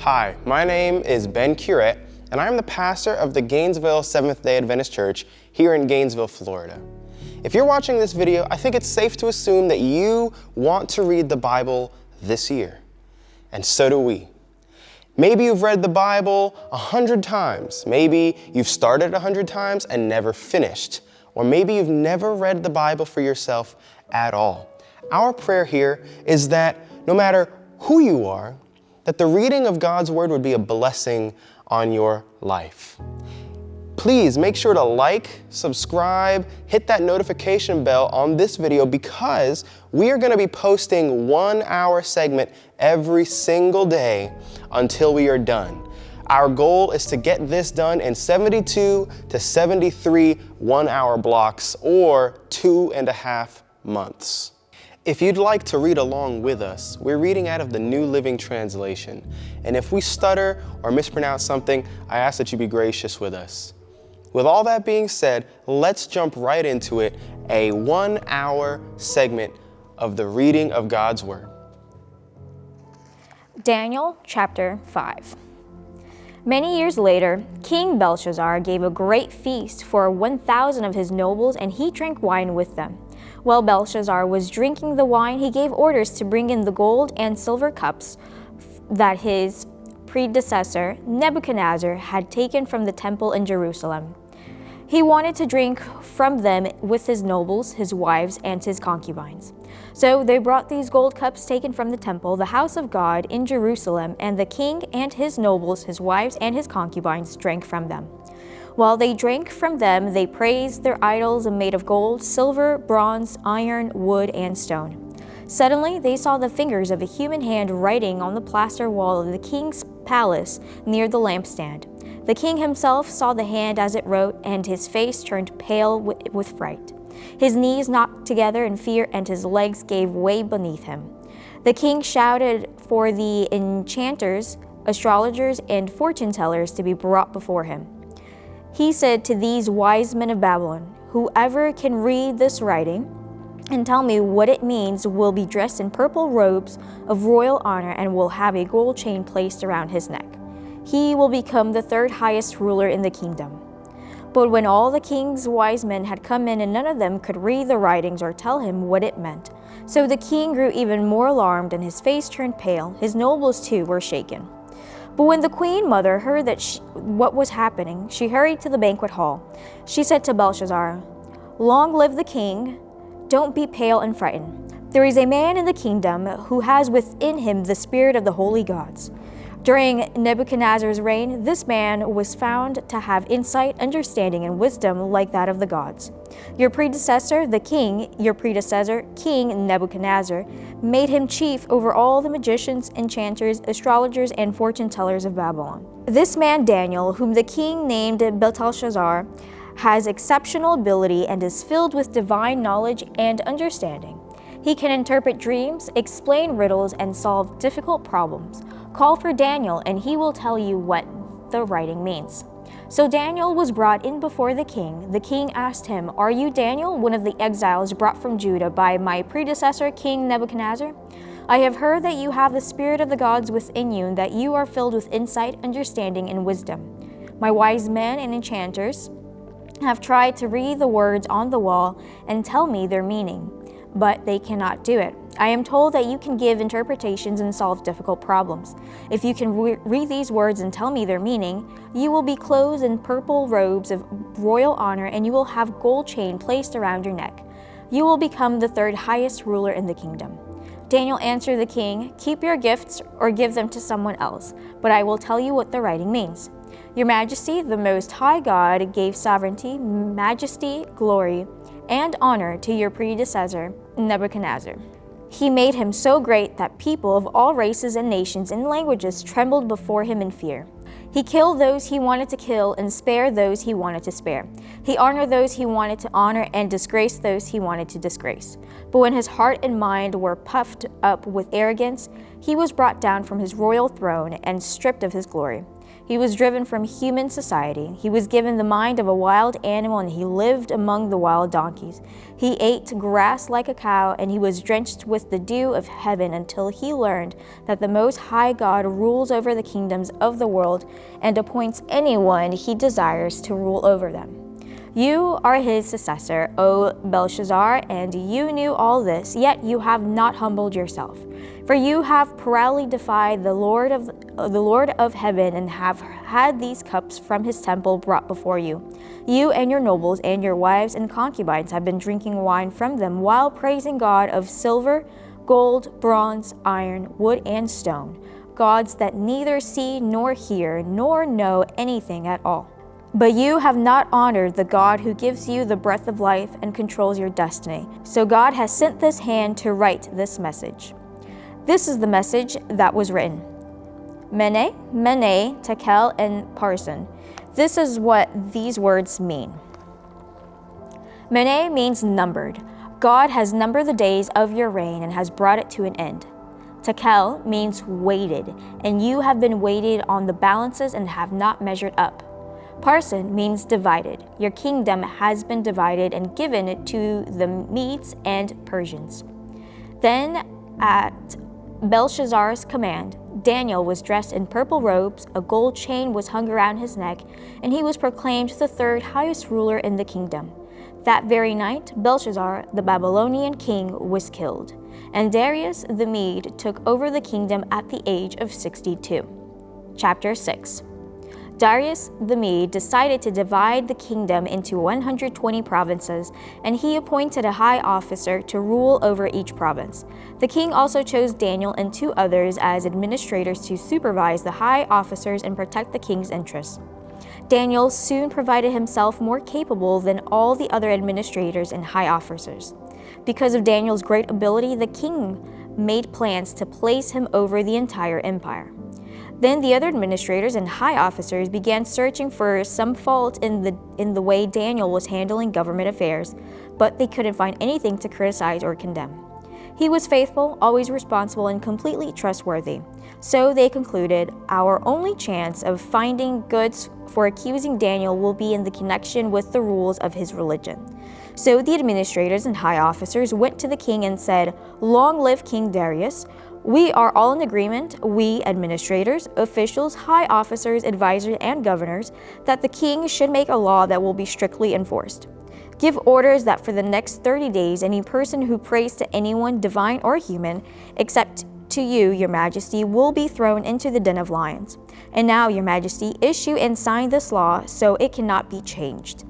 Hi, my name is Ben Curette, and I'm the pastor of the Gainesville Seventh-day Adventist Church here in Gainesville, Florida. If you're watching this video, I think it's safe to assume that you want to read the Bible this year. And so do we. Maybe you've read the Bible 100 times. Maybe you've started 100 times and never finished. Or maybe you've never read the Bible for yourself at all. Our prayer here is that no matter who you are, that the reading of God's Word would be a blessing on your life. Please make sure to like, subscribe, hit that notification bell on this video because we are going to be posting 1-hour segment every single day until we are done. Our goal is to get this done in 72 to 73 1-hour blocks or 2.5 months. If you'd like to read along with us, we're reading out of the New Living Translation. And if we stutter or mispronounce something, I ask that you be gracious with us. With all that being said, let's jump right into it, a 1-hour segment of the reading of God's Word. Daniel chapter 5. Many years later, King Belshazzar gave a great feast for 1,000 of his nobles, and he drank wine with them. While Belshazzar was drinking the wine, he gave orders to bring in the gold and silver cups that his predecessor, Nebuchadnezzar, had taken from the temple in Jerusalem. He wanted to drink from them with his nobles, his wives, and his concubines. So they brought these gold cups taken from the temple, the house of God in Jerusalem, and the king and his nobles, his wives, and his concubines drank from them. While they drank from them, they praised their idols made of gold, silver, bronze, iron, wood, and stone. Suddenly, they saw the fingers of a human hand writing on the plaster wall of the king's palace near the lampstand. The king himself saw the hand as it wrote, and his face turned pale with fright. His knees knocked together in fear, and his legs gave way beneath him. The king shouted for the enchanters, astrologers, and fortune tellers to be brought before him. He said to these wise men of Babylon, "Whoever can read this writing and tell me what it means will be dressed in purple robes of royal honor and will have a gold chain placed around his neck. He will become the third highest ruler in the kingdom." But when all the king's wise men had come in and none of them could read the writings or tell him what it meant, so the king grew even more alarmed and his face turned pale. His nobles too were shaken. But when the queen mother heard what was happening, she hurried to the banquet hall. She said to Belshazzar, "Long live the king! Don't be pale and frightened. There is a man in the kingdom who has within him the spirit of the holy gods. During Nebuchadnezzar's reign, this man was found to have insight, understanding, and wisdom like that of the gods. Your predecessor, King Nebuchadnezzar, made him chief over all the magicians, enchanters, astrologers, and fortune tellers of Babylon. This man Daniel, whom the king named Belteshazzar, has exceptional ability and is filled with divine knowledge and understanding. He can interpret dreams, explain riddles, and solve difficult problems. Call for Daniel, and he will tell you what the writing means." So Daniel was brought in before the king. The king asked him, "Are you Daniel, one of the exiles brought from Judah by my predecessor, King Nebuchadnezzar? I have heard that you have the spirit of the gods within you, and that you are filled with insight, understanding, and wisdom. My wise men and enchanters have tried to read the words on the wall and tell me their meaning, but they cannot do it. I am told that you can give interpretations and solve difficult problems. If you can read these words and tell me their meaning, you will be clothed in purple robes of royal honor, and you will have gold chain placed around your neck. You will become the third highest ruler in the kingdom." Daniel answered the king, "Keep your gifts or give them to someone else, but I will tell you what the writing means. Your Majesty, the Most High God, gave sovereignty, majesty, glory, and honor to your predecessor, Nebuchadnezzar. He made him so great that people of all races and nations and languages trembled before him in fear. He killed those he wanted to kill and spared those he wanted to spare. He honored those he wanted to honor and disgraced those he wanted to disgrace. But when his heart and mind were puffed up with arrogance, he was brought down from his royal throne and stripped of his glory. He was driven from human society. He was given the mind of a wild animal, and he lived among the wild donkeys. He ate grass like a cow, and he was drenched with the dew of heaven until he learned that the Most High God rules over the kingdoms of the world and appoints anyone he desires to rule over them. You are his successor, O Belshazzar, and you knew all this, yet you have not humbled yourself. For you have proudly defied the Lord of heaven and have had these cups from his temple brought before you. You and your nobles and your wives and concubines have been drinking wine from them while praising God of silver, gold, bronze, iron, wood, and stone, gods that neither see nor hear nor know anything at all. But you have not honored the God who gives you the breath of life and controls your destiny. So God has sent this hand to write this message. This is the message that was written. Mene, Mene, Tekel, and Parsin. This is what these words mean. Mene means numbered. God has numbered the days of your reign and has brought it to an end. Tekel means weighted, and you have been weighted on the balances and have not measured up. Parsin means divided. Your kingdom has been divided and given to the Medes and Persians. Then, at Belshazzar's command, Daniel was dressed in purple robes, a gold chain was hung around his neck, and he was proclaimed the third highest ruler in the kingdom. That very night, Belshazzar, the Babylonian king, was killed, and Darius the Mede took over the kingdom at the age of 62. Chapter 6. Darius the Mede decided to divide the kingdom into 120 provinces, and he appointed a high officer to rule over each province. The king also chose Daniel and 2 others as administrators to supervise the high officers and protect the king's interests. Daniel soon provided himself more capable than all the other administrators and high officers. Because of Daniel's great ability, the king made plans to place him over the entire empire. Then the other administrators and high officers began searching for some fault in the way Daniel was handling government affairs, but they couldn't find anything to criticize or condemn. He was faithful, always responsible, and completely trustworthy. So they concluded, our only chance of finding goods for accusing Daniel will be in the connection with the rules of his religion. So the administrators and high officers went to the king and said, "Long live King Darius. We are all in agreement, we administrators, officials, high officers, advisors, and governors, that the king should make a law that will be strictly enforced. Give orders that for the next 30 days, any person who prays to anyone, divine or human, except to you, your majesty, will be thrown into the den of lions. And now, your majesty, issue and sign this law so it cannot be changed.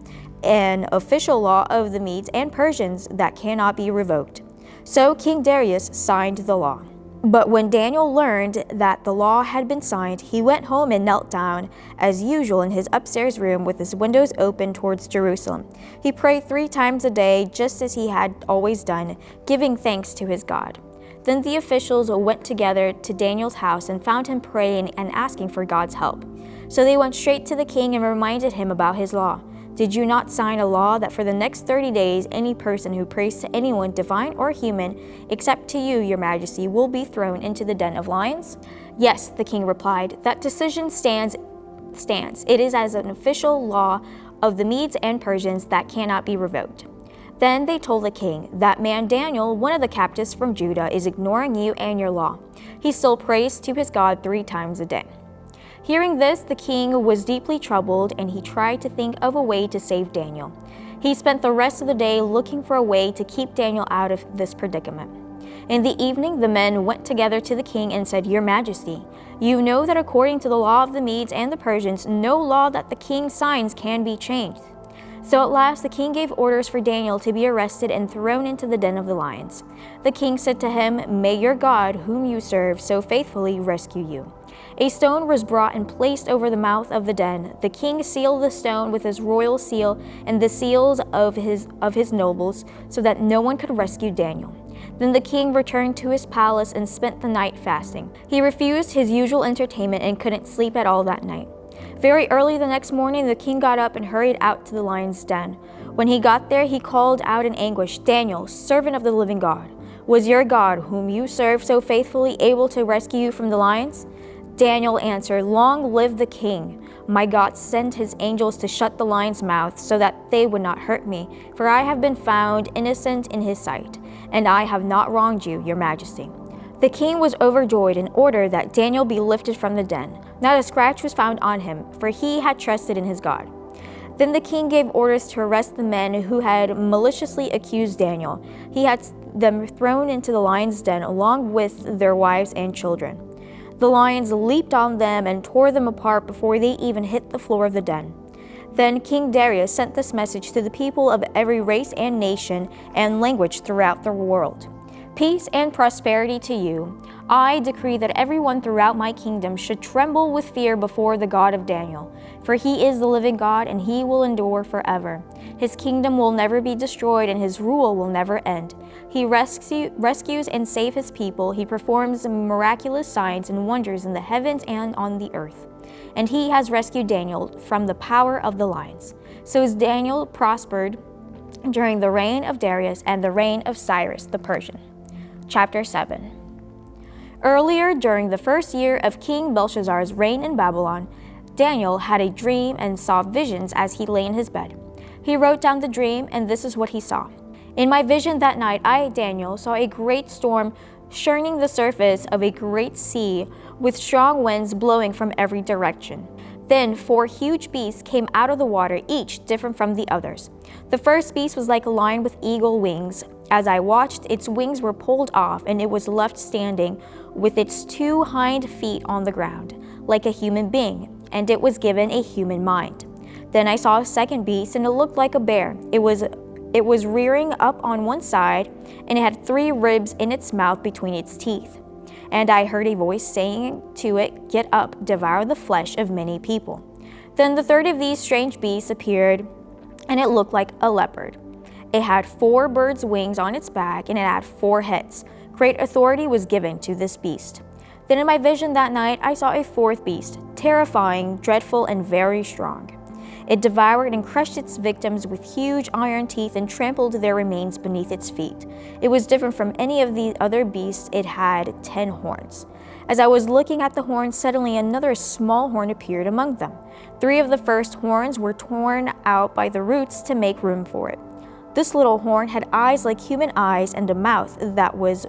An official law of the Medes and Persians that cannot be revoked." So King Darius signed the law. But when Daniel learned that the law had been signed, he went home and knelt down, as usual, in his upstairs room with his windows open towards Jerusalem. He prayed 3 times a day, just as he had always done, giving thanks to his God. Then the officials went together to Daniel's house and found him praying and asking for God's help. So they went straight to the king and reminded him about his law. "Did you not sign a law that for the next 30 days, any person who prays to anyone, divine or human, except to you, your majesty, will be thrown into the den of lions?" "Yes," the king replied, "that decision stands. It is as an official law of the Medes and Persians that cannot be revoked." Then they told the king, "That man Daniel, one of the captives from Judah, is ignoring you and your law. He still prays to his God 3 times a day." Hearing this, the king was deeply troubled, and he tried to think of a way to save Daniel. He spent the rest of the day looking for a way to keep Daniel out of this predicament. In the evening, the men went together to the king and said, "Your Majesty, you know that according to the law of the Medes and the Persians, no law that the king signs can be changed." So at last the king gave orders for Daniel to be arrested and thrown into the den of the lions. The king said to him, "May your God, whom you serve so faithfully, rescue you." A stone was brought and placed over the mouth of the den. The king sealed the stone with his royal seal and the seals of his nobles, so that no one could rescue Daniel. Then the king returned to his palace and spent the night fasting. He refused his usual entertainment and couldn't sleep at all that night. Very early the next morning, the king got up and hurried out to the lion's den. When he got there, he called out in anguish, "Daniel, servant of the living God, was your God, whom you serve so faithfully, able to rescue you from the lions?" Daniel answered, "Long live the king. My God sent his angels to shut the lion's mouth so that they would not hurt me, for I have been found innocent in his sight, and I have not wronged you, your majesty." The king was overjoyed and ordered that Daniel be lifted from the den. Not a scratch was found on him, for he had trusted in his God. Then the king gave orders to arrest the men who had maliciously accused Daniel. He had them thrown into the lion's den along with their wives and children. The lions leaped on them and tore them apart before they even hit the floor of the den. Then King Darius sent this message to the people of every race and nation and language throughout the world. "Peace and prosperity to you. I decree that everyone throughout my kingdom should tremble with fear before the God of Daniel, for he is the living God and he will endure forever. His kingdom will never be destroyed and his rule will never end. He rescues and saves his people. He performs miraculous signs and wonders in the heavens and on the earth. And he has rescued Daniel from the power of the lions." So as Daniel prospered during the reign of Darius and the reign of Cyrus the Persian. Chapter 7. Earlier, during the first year of King Belshazzar's reign in Babylon, Daniel had a dream and saw visions as he lay in his bed. He wrote down the dream, and this is what he saw. "In my vision that night, I, Daniel, saw a great storm churning the surface of a great sea with strong winds blowing from every direction. Then 4 huge beasts came out of the water, each different from the others. The first beast was like a lion with eagle wings. As I watched, its wings were pulled off, and it was left standing with its 2 hind feet on the ground, like a human being, and it was given a human mind. Then I saw a second beast, and it looked like a bear. It was rearing up on one side, and it had 3 ribs in its mouth between its teeth. And I heard a voice saying to it, 'Get up, devour the flesh of many people.' Then the third of these strange beasts appeared, and it looked like a leopard. It had 4 birds' wings on its back, and it had 4 heads. Great authority was given to this beast. Then in my vision that night, I saw a 4th beast, terrifying, dreadful, and very strong. It devoured and crushed its victims with huge iron teeth and trampled their remains beneath its feet. It was different from any of the other beasts. It had 10 horns. As I was looking at the horns, suddenly another small horn appeared among them. 3 of the first horns were torn out by the roots to make room for it. This little horn had eyes like human eyes and a mouth that was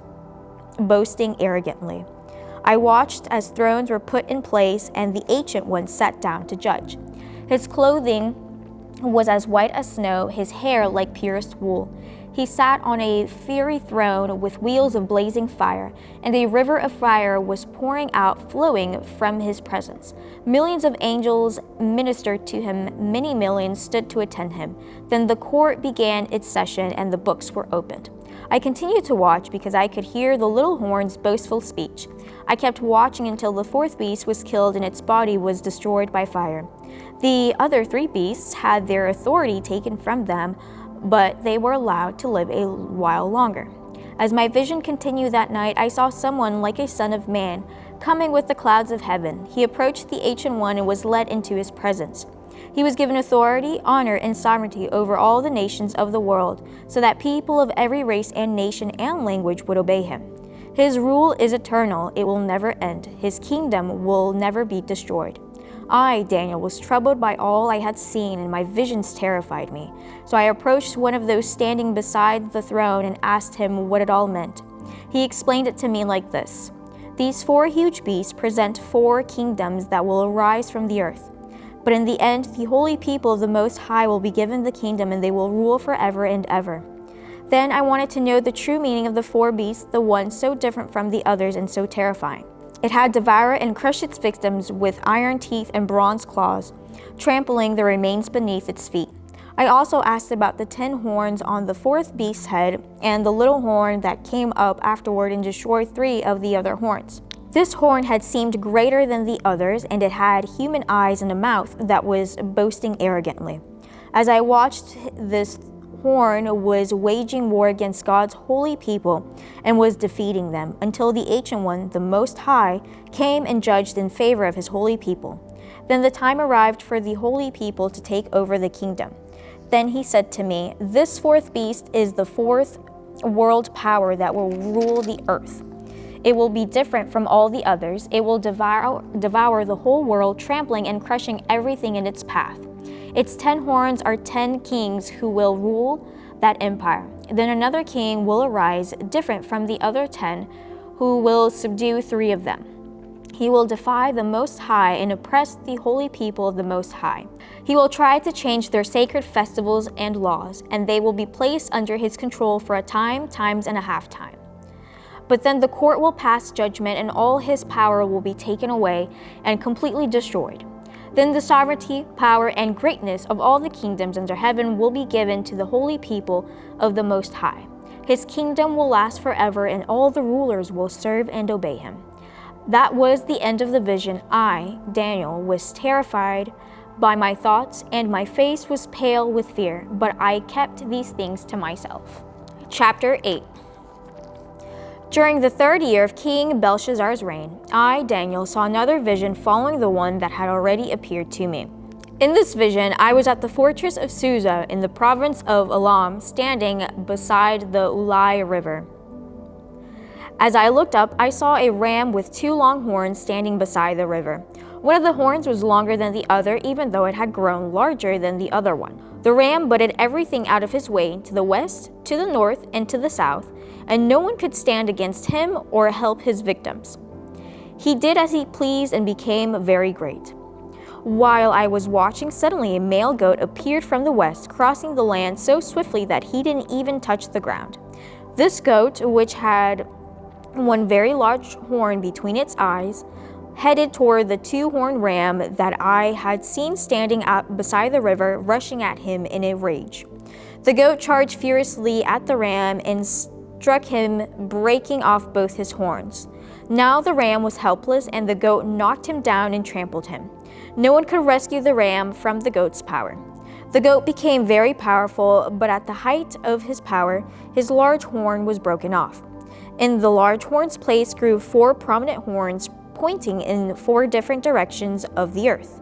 boasting arrogantly. I watched as thrones were put in place and the Ancient One sat down to judge. His clothing was as white as snow, his hair like purest wool. He sat on a fiery throne with wheels of blazing fire, and a river of fire was pouring out, flowing from his presence. Millions of angels ministered to him, many millions stood to attend him. Then the court began its session, and the books were opened. I continued to watch because I could hear the little horn's boastful speech. I kept watching until the 4th beast was killed and its body was destroyed by fire. The other 3 beasts had their authority taken from them, but they were allowed to live a while longer. As my vision continued that night, I saw someone like a son of man coming with the clouds of heaven. He approached the Ancient One and was led into his presence. He was given authority, honor, and sovereignty over all the nations of the world, so that people of every race and nation and language would obey him. His rule is eternal, it will never end. His kingdom will never be destroyed. I, Daniel, was troubled by all I had seen, and my visions terrified me. So I approached one of those standing beside the throne and asked him what it all meant. He explained it to me like this: "These 4 huge beasts present 4 kingdoms that will arise from the earth. But in the end, the holy people of the Most High will be given the kingdom, and they will rule forever and ever." Then I wanted to know the true meaning of the 4 beasts, the one so different from the others and so terrifying. It had devoured and crushed its victims with iron teeth and bronze claws, trampling the remains beneath its feet. I also asked about the 10 horns on the 4th beast's head and the little horn that came up afterward and destroyed 3 of the other horns. This horn had seemed greater than the others, and it had human eyes and a mouth that was boasting arrogantly. As I watched, this horn was waging war against God's holy people and was defeating them until the Ancient One, the Most High, came and judged in favor of his holy people. Then the time arrived for the holy people to take over the kingdom. Then he said to me, "This fourth beast is the fourth world power that will rule the earth. It will be different from all the others. It will devour the whole world, trampling and crushing everything in its path. Its 10 horns are 10 kings who will rule that empire. Then another king will arise, different from the other 10, who will subdue 3 of them. He will defy the Most High and oppress the holy people of the Most High. He will try to change their sacred festivals and laws, and they will be placed under his control for a time, times and a half time. But then the court will pass judgment, and all his power will be taken away and completely destroyed. Then the sovereignty, power, and greatness of all the kingdoms under heaven will be given to the holy people of the Most High. His kingdom will last forever, and all the rulers will serve and obey him." That was the end of the vision. I, Daniel, was terrified by my thoughts, and my face was pale with fear, but I kept these things to myself. Chapter 8. During the 3rd year of King Belshazzar's reign, I, Daniel, saw another vision following the one that had already appeared to me. In this vision, I was at the fortress of Susa in the province of Elam, standing beside the Ulai River. As I looked up, I saw a ram with 2 long horns standing beside the river. One of the horns was longer than the other, even though it had grown larger than the other one. The ram butted everything out of his way, to the west, to the north, and to the south, and no one could stand against him or help his victims. He did as he pleased and became very great. While I was watching, suddenly a male goat appeared from the west, crossing the land so swiftly that he didn't even touch the ground. This goat, which had one very large horn between its eyes, headed toward the 2-horned ram that I had seen standing out beside the river, rushing at him in a rage. The goat charged furiously at the ram and struck him, breaking off both his horns. Now the ram was helpless, and the goat knocked him down and trampled him. No one could rescue the ram from the goat's power. The goat became very powerful, but at the height of his power, his large horn was broken off. In the large horn's place grew 4 prominent horns pointing in 4 different directions of the earth.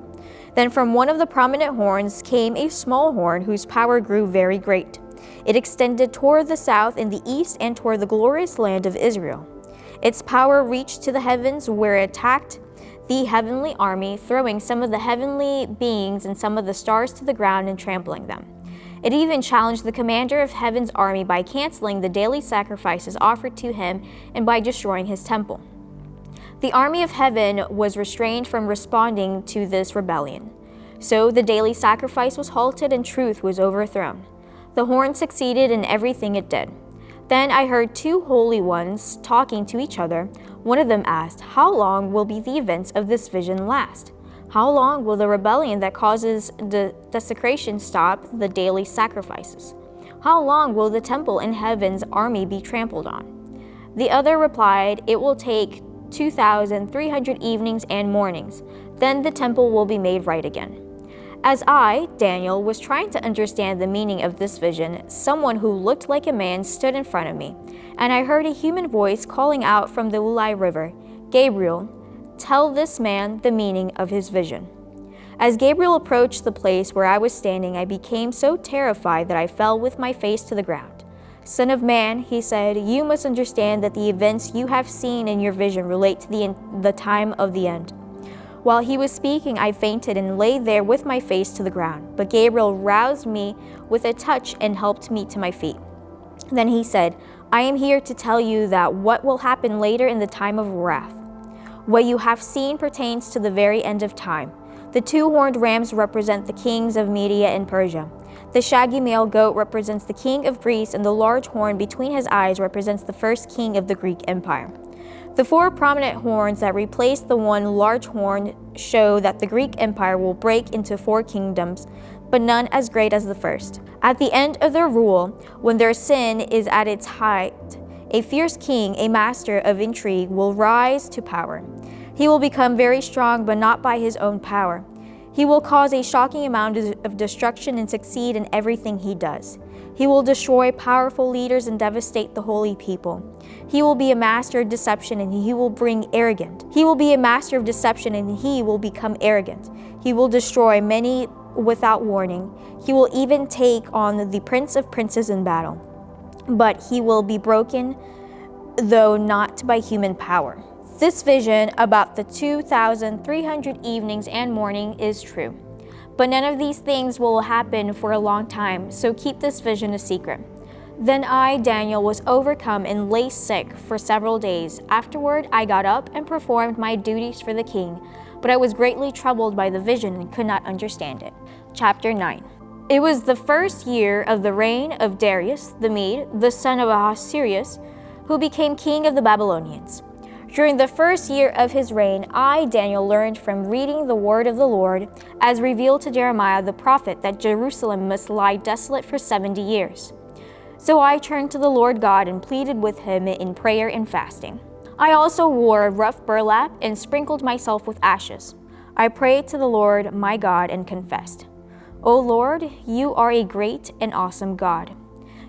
Then from one of the prominent horns came a small horn whose power grew very great. It extended toward the south and the east and toward the glorious land of Israel. Its power reached to the heavens, where it attacked the heavenly army, throwing some of the heavenly beings and some of the stars to the ground and trampling them. It even challenged the commander of heaven's army by canceling the daily sacrifices offered to him and by destroying his temple. The army of heaven was restrained from responding to this rebellion. So the daily sacrifice was halted and truth was overthrown. The horn succeeded in everything it did. Then I heard 2 holy ones talking to each other. One of them asked, "How long will the events of this vision last? How long will the rebellion that causes the desecration stop the daily sacrifices? How long will the temple in heaven's army be trampled on?" The other replied, "It will take 2,300 evenings and mornings. Then the temple will be made right again." As I, Daniel, was trying to understand the meaning of this vision, someone who looked like a man stood in front of me, and I heard a human voice calling out from the Ulai River, "Gabriel, tell this man the meaning of his vision." As Gabriel approached the place where I was standing, I became so terrified that I fell with my face to the ground. "Son of man," he said, "you must understand that the events you have seen in your vision relate to the time of the end." While he was speaking, I fainted and lay there with my face to the ground. But Gabriel roused me with a touch and helped me to my feet. Then he said, "I am here to tell you that what will happen later in the time of wrath. What you have seen pertains to the very end of time. The 2-horned rams represent the kings of Media and Persia. The shaggy male goat represents the king of Greece, and the large horn between his eyes represents the first king of the Greek Empire. The 4 prominent horns that replace the one large horn show that the Greek Empire will break into 4 kingdoms, but none as great as the first. At the end of their rule, when their sin is at its height, a fierce king, a master of intrigue, will rise to power. He will become very strong, but not by his own power. He will cause a shocking amount of destruction and succeed in everything he does. He will destroy powerful leaders and devastate the holy people. He will be a master of deception and he will bring arrogant. He will be a master of deception and he will become arrogant. He will destroy many without warning. He will even take on the prince of princes in battle. But he will be broken, though not by human power. This vision about the 2,300 evenings and morning is true. But none of these things will happen for a long time, so keep this vision a secret. Then I, Daniel, was overcome and lay sick for several days. Afterward, I got up and performed my duties for the king, but I was greatly troubled by the vision and could not understand it. Chapter 9. It was the first year of the reign of Darius the Mede, the son of Ahasuerus, who became king of the Babylonians. During the first year of his reign, I, Daniel, learned from reading the word of the Lord, as revealed to Jeremiah the prophet, that Jerusalem must lie desolate for 70 years. So I turned to the Lord God and pleaded with him in prayer and fasting. I also wore rough burlap and sprinkled myself with ashes. I prayed to the Lord my God and confessed, O Lord, you are a great and awesome God.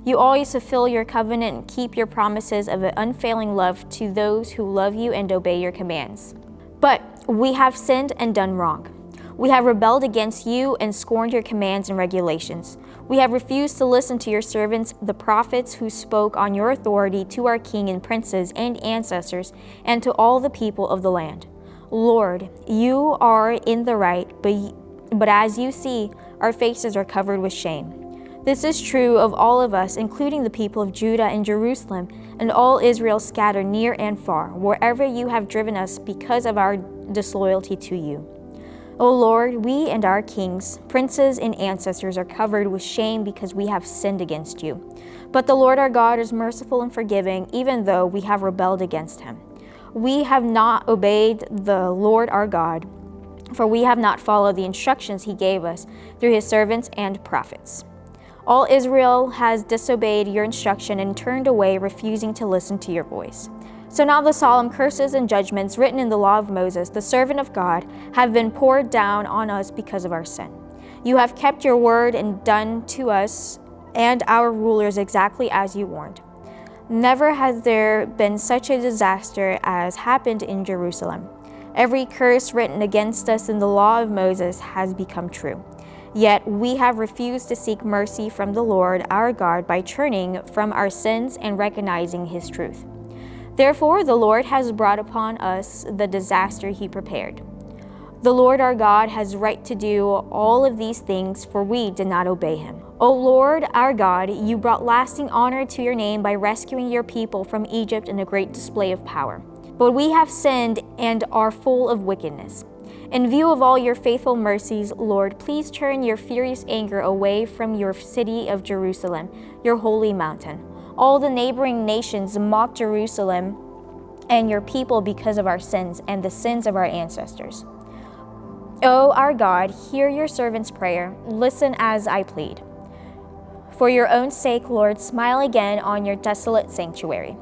You always fulfill your covenant and keep your promises of an unfailing love to those who love you and obey your commands. But we have sinned and done wrong. We have rebelled against you and scorned your commands and regulations. We have refused to listen to your servants, the prophets who spoke on your authority to our king and princes and ancestors and to all the people of the land. Lord, you are in the right, but as you see, our faces are covered with shame. This is true of all of us, including the people of Judah and Jerusalem, and all Israel scattered near and far, wherever you have driven us because of our disloyalty to you. O Lord, we and our kings, princes, and ancestors are covered with shame because we have sinned against you. But the Lord our God is merciful and forgiving, even though we have rebelled against him. We have not obeyed the Lord our God, for we have not followed the instructions he gave us through his servants and prophets. All Israel has disobeyed your instruction and turned away, refusing to listen to your voice. So now the solemn curses and judgments written in the law of Moses, the servant of God, have been poured down on us because of our sin. You have kept your word and done to us and our rulers exactly as you warned. Never has there been such a disaster as happened in Jerusalem. Every curse written against us in the law of Moses has become true. Yet we have refused to seek mercy from the Lord our God by turning from our sins and recognizing his truth. Therefore, the Lord has brought upon us the disaster he prepared. The Lord our God has right to do all of these things, for we did not obey him. O Lord our God, you brought lasting honor to your name by rescuing your people from Egypt in a great display of power. But we have sinned and are full of wickedness. In view of all your faithful mercies, Lord, please turn your furious anger away from your city of Jerusalem, your holy mountain. All the neighboring nations mock Jerusalem and your people because of our sins and the sins of our ancestors. O our God, hear your servant's prayer. Listen as I plead. For your own sake, Lord, smile again on your desolate sanctuary.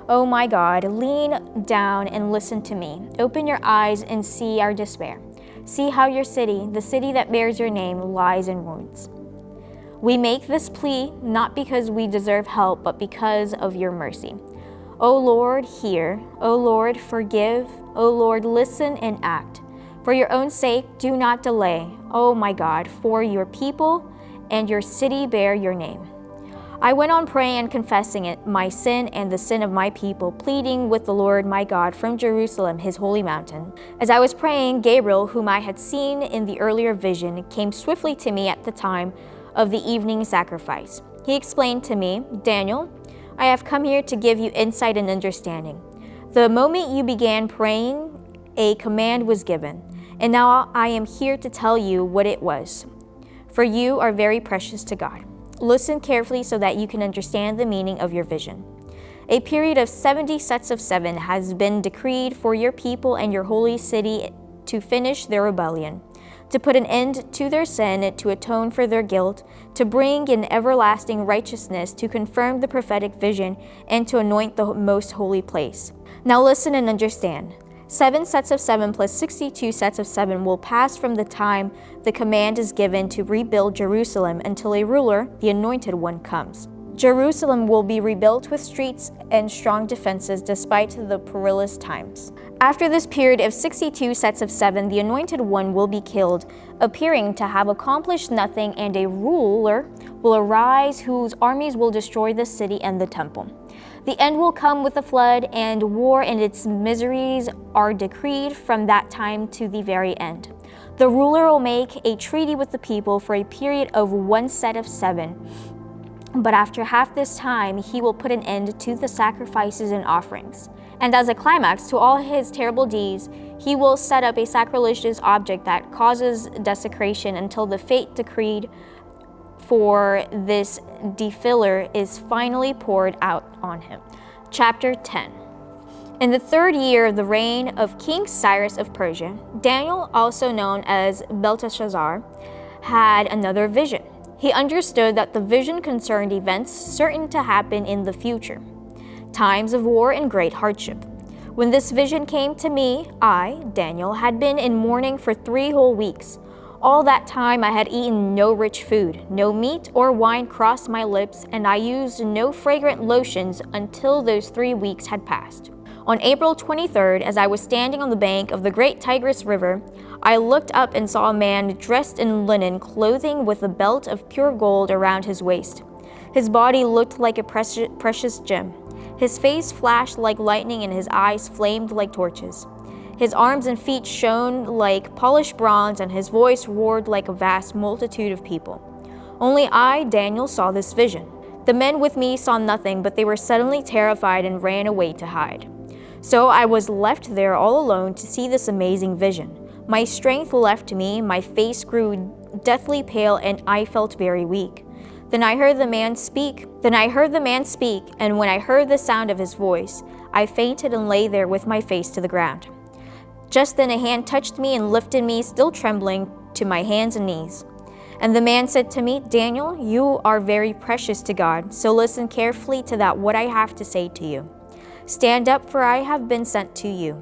O my God, lean down and listen to me. Open your eyes and see our despair. See how your city, the city that bears your name, lies in ruins. We make this plea not because we deserve help, but because of your mercy. O Lord, hear. O Lord, forgive. O Lord, listen and act. For your own sake, do not delay. O my God, for your people and your city bear your name. I went on praying and confessing it, my sin and the sin of my people, pleading with the Lord my God from Jerusalem, his holy mountain. As I was praying, Gabriel, whom I had seen in the earlier vision, came swiftly to me at the time of the evening sacrifice. He explained to me, Daniel, I have come here to give you insight and understanding. The moment you began praying, a command was given, and now I am here to tell you what it was, for you are very precious to God. Listen carefully so that you can understand the meaning of your vision. A period of 70 sets of 7 has been decreed for your people and your holy city to finish their rebellion, to put an end to their sin, to atone for their guilt, to bring in everlasting righteousness, to confirm the prophetic vision, and to anoint the most holy place. Now listen and understand. 7 sets of 7 plus 62 sets of 7 will pass from the time the command is given to rebuild Jerusalem until a ruler, the Anointed One, comes. Jerusalem will be rebuilt with streets and strong defenses despite the perilous times. After this period of 62 sets of 7, the Anointed One will be killed, appearing to have accomplished nothing, and a ruler will arise whose armies will destroy the city and the temple. The end will come with a flood, and war and its miseries are decreed from that time to the very end. The ruler will make a treaty with the people for a period of 1 set of 7. But after half this time, he will put an end to the sacrifices and offerings. And as a climax to all his terrible deeds, he will set up a sacrilegious object that causes desecration until the fate decreed for this defiler is finally poured out on him. Chapter 10. In the 3rd year of the reign of King Cyrus of Persia, Daniel, also known as Belteshazzar, had another vision. He understood that the vision concerned events certain to happen in the future, times of war and great hardship. When this vision came to me, I, Daniel, had been in mourning for 3 whole weeks. All that time I had eaten no rich food, no meat or wine crossed my lips, and I used no fragrant lotions until those 3 weeks had passed. On April 23rd, as I was standing on the bank of the great Tigris River, I looked up and saw a man dressed in linen clothing with a belt of pure gold around his waist. His body looked like a precious gem. His face flashed like lightning and his eyes flamed like torches. His arms and feet shone like polished bronze, and his voice roared like a vast multitude of people. Only I, Daniel, saw this vision. The men with me saw nothing, but they were suddenly terrified and ran away to hide. So I was left there all alone to see this amazing vision. My strength left me, my face grew deathly pale, and I felt very weak. Then I heard the man speak, and when I heard the sound of his voice, I fainted and lay there with my face to the ground. Just then a hand touched me and lifted me, still trembling, to my hands and knees. And the man said to me, Daniel, you are very precious to God, so listen carefully to what I have to say to you. Stand up, for I have been sent to you.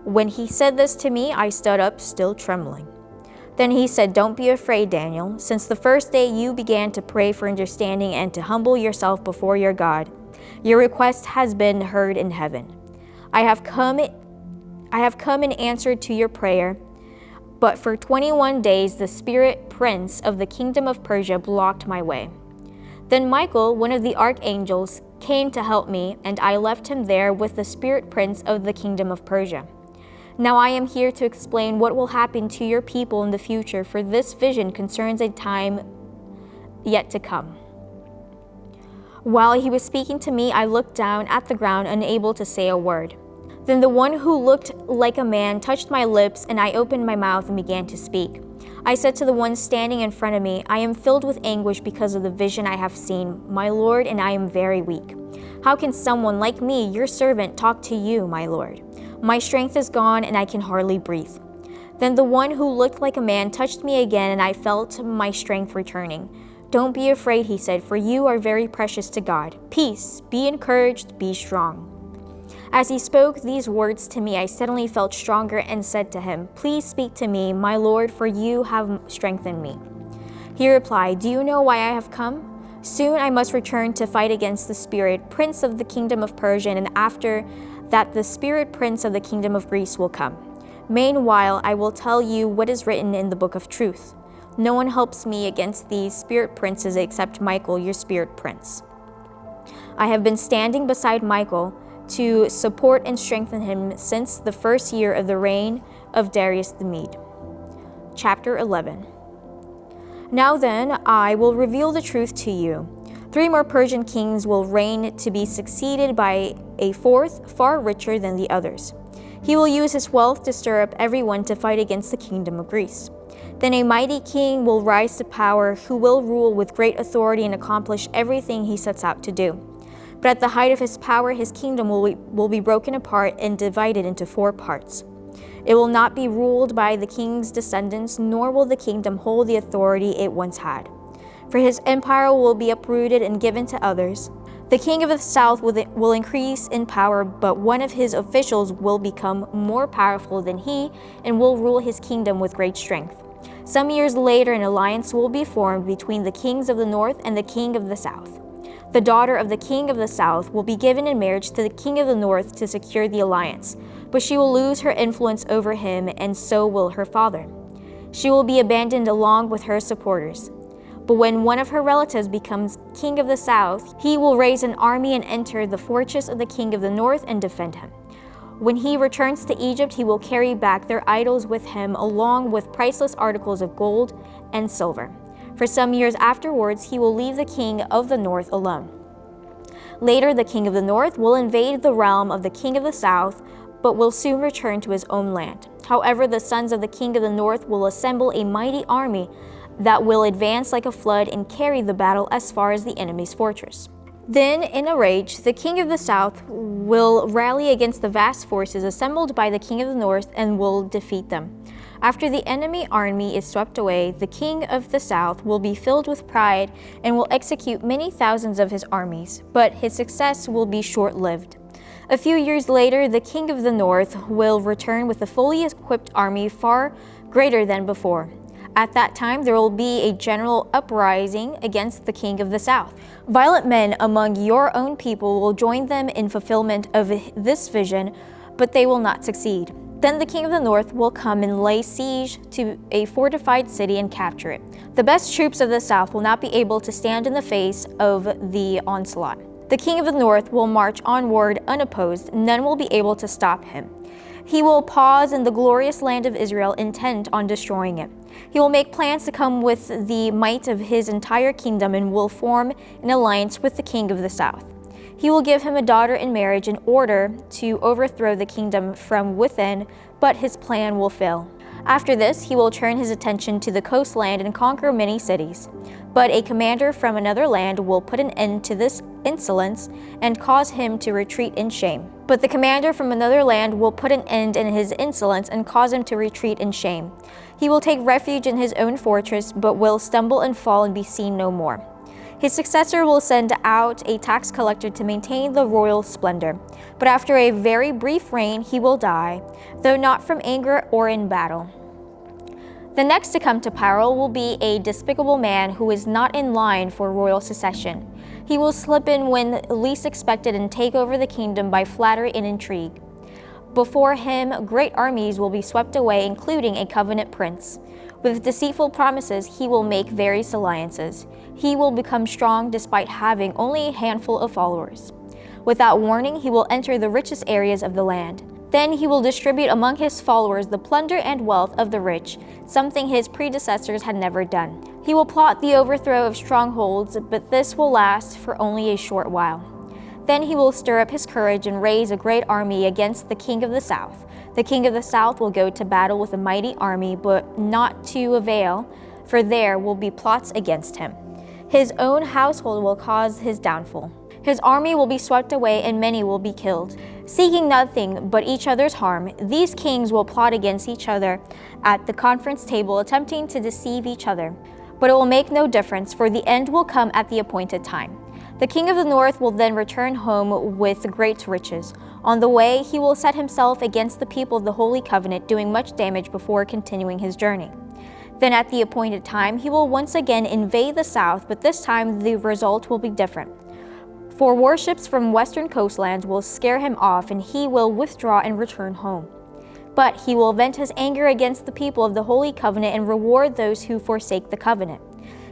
When he said this to me, I stood up, still trembling. Then he said, Don't be afraid, Daniel. Since the first day you began to pray for understanding and to humble yourself before your God, your request has been heard in heaven. I have come in answer to your prayer, but for 21 days the spirit prince of the kingdom of Persia blocked my way. Then Michael, one of the archangels, came to help me, and I left him there with the spirit prince of the kingdom of Persia. Now I am here to explain what will happen to your people in the future, for this vision concerns a time yet to come. While he was speaking to me, I looked down at the ground, unable to say a word. Then the one who looked like a man touched my lips, and I opened my mouth and began to speak. I said to the one standing in front of me, I am filled with anguish because of the vision I have seen, my Lord, and I am very weak. How can someone like me, your servant, talk to you, my Lord? My strength is gone, and I can hardly breathe. Then the one who looked like a man touched me again, and I felt my strength returning. Don't be afraid, he said, for you are very precious to God. Peace, be encouraged, be strong. As he spoke these words to me, I suddenly felt stronger and said to him, Please speak to me, my Lord, for you have strengthened me. He replied, Do you know why I have come? Soon I must return to fight against the spirit prince of the kingdom of Persia, and after that the spirit prince of the kingdom of Greece will come. Meanwhile, I will tell you what is written in the book of truth. No one helps me against these spirit princes except Michael, your spirit prince. I have been standing beside Michael to support and strengthen him since the 1st year of the reign of Darius the Mede. Chapter 11. Now then, I will reveal the truth to you. 3 more Persian kings will reign, to be succeeded by a 4th, far richer than the others. He will use his wealth to stir up everyone to fight against the kingdom of Greece. Then a mighty king will rise to power, who will rule with great authority and accomplish everything he sets out to do. But at the height of his power, his kingdom will be broken apart and divided into 4 parts. It will not be ruled by the king's descendants, nor will the kingdom hold the authority it once had. For his empire will be uprooted and given to others. The king of the south will increase in power, but one of his officials will become more powerful than he and will rule his kingdom with great strength. Some years later, an alliance will be formed between the kings of the north and the king of the south. The daughter of the king of the south will be given in marriage to the king of the north to secure the alliance, but she will lose her influence over him, and so will her father. She will be abandoned along with her supporters. But when one of her relatives becomes king of the south, he will raise an army and enter the fortress of the king of the north and defend him. When he returns to Egypt, he will carry back their idols with him, along with priceless articles of gold and silver. For some years afterwards, he will leave the king of the north alone. Later, the king of the north will invade the realm of the king of the south, but will soon return to his own land. However, the sons of the king of the north will assemble a mighty army that will advance like a flood and carry the battle as far as the enemy's fortress. Then, in a rage, the king of the south will rally against the vast forces assembled by the king of the north and will defeat them. After the enemy army is swept away, the king of the south will be filled with pride and will execute many thousands of his armies, but his success will be short-lived. A few years later, the king of the north will return with a fully equipped army far greater than before. At that time, there will be a general uprising against the king of the south. Violent men among your own people will join them in fulfillment of this vision, but they will not succeed. Then the king of the north will come and lay siege to a fortified city and capture it. The best troops of the south will not be able to stand in the face of the onslaught. The king of the north will march onward unopposed, none will be able to stop him. He will pause in the glorious land of Israel, intent on destroying it. He will make plans to come with the might of his entire kingdom and will form an alliance with the king of the south. He will give him a daughter in marriage in order to overthrow the kingdom from within, but his plan will fail. After this, he will turn his attention to the coastland and conquer many cities. But a commander from another land will put an end to this insolence and cause him to retreat in shame. But the commander from another land will put an end in his insolence and cause him to retreat in shame. He will take refuge in his own fortress, but will stumble and fall and be seen no more. His successor will send out a tax collector to maintain the royal splendor. But after a very brief reign, he will die, though not from anger or in battle. The next to come to power will be a despicable man who is not in line for royal succession. He will slip in when least expected and take over the kingdom by flattery and intrigue. Before him, great armies will be swept away, including a covenant prince. With deceitful promises, he will make various alliances. He will become strong despite having only a handful of followers. Without warning, he will enter the richest areas of the land. Then he will distribute among his followers the plunder and wealth of the rich, something his predecessors had never done. He will plot the overthrow of strongholds, but this will last for only a short while. Then he will stir up his courage and raise a great army against the king of the south. The king of the south will go to battle with a mighty army, but not to avail, for there will be plots against him. His own household will cause his downfall. His army will be swept away and many will be killed. Seeking nothing but each other's harm, these kings will plot against each other at the conference table, attempting to deceive each other. But it will make no difference, for the end will come at the appointed time. The king of the north will then return home with great riches. On the way, he will set himself against the people of the Holy Covenant, doing much damage before continuing his journey. Then at the appointed time, he will once again invade the south, but this time the result will be different. For warships from western coastlands will scare him off, and he will withdraw and return home. But he will vent his anger against the people of the Holy Covenant and reward those who forsake the covenant.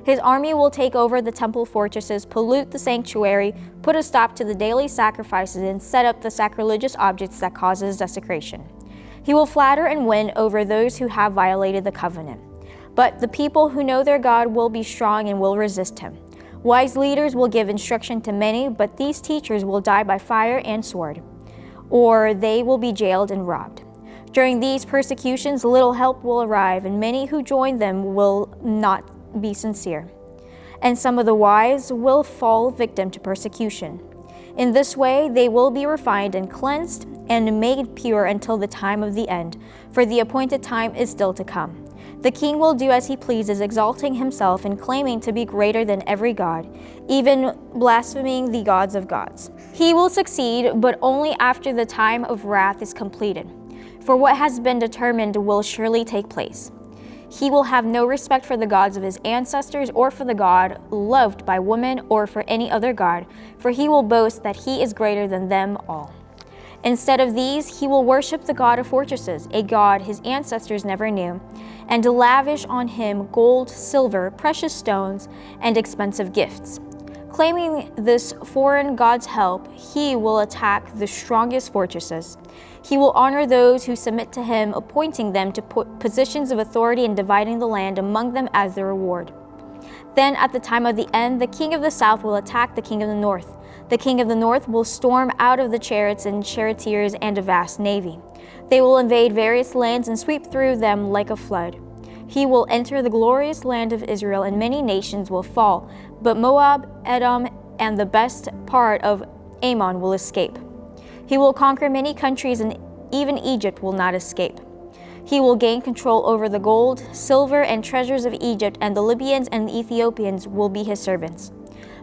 His army will take over the temple fortresses, pollute the sanctuary, put a stop to the daily sacrifices, and set up the sacrilegious objects that causes desecration. He will flatter and win over those who have violated the covenant. But the people who know their God will be strong and will resist him. Wise leaders will give instruction to many, but these teachers will die by fire and sword, or they will be jailed and robbed. During these persecutions, little help will arrive, and many who join them will not be sincere. And some of the wise will fall victim to persecution. In this way, they will be refined and cleansed and made pure until the time of the end, for the appointed time is still to come. The king will do as he pleases, exalting himself and claiming to be greater than every god, even blaspheming the gods of gods. He will succeed, but only after the time of wrath is completed, for what has been determined will surely take place. He will have no respect for the gods of his ancestors or for the God loved by women or for any other god, for he will boast that he is greater than them all. Instead of these, he will worship the God of fortresses, a god his ancestors never knew, and lavish on him gold, silver, precious stones, and expensive gifts. Claiming this foreign god's help, he will attack the strongest fortresses. He will honor those who submit to him, appointing them to positions of authority and dividing the land among them as their reward. Then at the time of the end, the king of the south will attack the king of the north. The king of the north will storm out of the chariots and charioteers and a vast navy. They will invade various lands and sweep through them like a flood. He will enter the glorious land of Israel, and many nations will fall, but Moab, Edom, and the best part of Ammon will escape. He will conquer many countries, and even Egypt will not escape. He will gain control over the gold, silver, and treasures of Egypt, and the Libyans and the Ethiopians will be his servants.